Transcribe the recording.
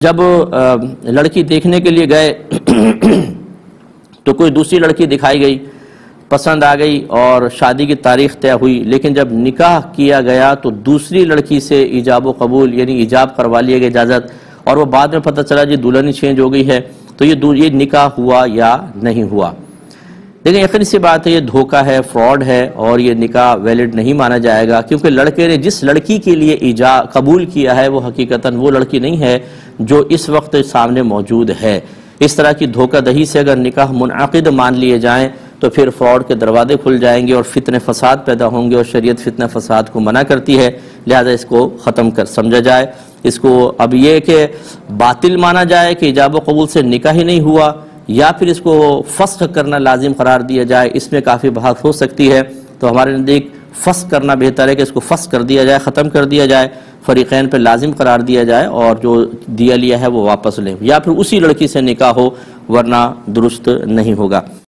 جب لڑکی دیکھنے کے لیے گئے تو کوئی دوسری لڑکی دکھائی گئی، پسند آ گئی اور شادی کی تاریخ طے ہوئی، لیکن جب نکاح کیا گیا تو دوسری لڑکی سے ایجاب و قبول یعنی ایجاب کروا لیا گیا اجازت، اور وہ بعد میں پتہ چلا جی دلہن ہی چینج ہو گئی ہے، تو یہ نکاح ہوا یا نہیں ہوا؟ لیکن یقینی سی بات ہے یہ دھوکہ ہے، فراڈ ہے، اور یہ نکاح ویلڈ نہیں مانا جائے گا، کیونکہ لڑکے نے جس لڑکی کے لیے قبول کیا ہے وہ حقیقتاً وہ لڑکی نہیں ہے جو اس وقت سامنے موجود ہے۔ اس طرح کی دھوکہ دہی سے اگر نکاح منعقد مان لیے جائیں تو پھر فراڈ کے دروازے کھل جائیں گے اور فتنہ فساد پیدا ہوں گے، اور شریعت فتنہ فساد کو منع کرتی ہے، لہذا اس کو ختم کر سمجھا جائے۔ اس کو اب یہ کہ باطل مانا جائے کہ ایجاب و قبول سے نکاح ہی نہیں ہوا، یا پھر اس کو فسخ کرنا لازم قرار دیا جائے، اس میں کافی بحث ہو سکتی ہے۔ تو ہمارے نزدیک فسخ کرنا بہتر ہے کہ اس کو فسخ کر دیا جائے، ختم کر دیا جائے، فریقین پہ لازم قرار دیا جائے، اور جو دیا لیا ہے وہ واپس لیں، یا پھر اسی لڑکی سے نکاح ہو، ورنہ درست نہیں ہوگا۔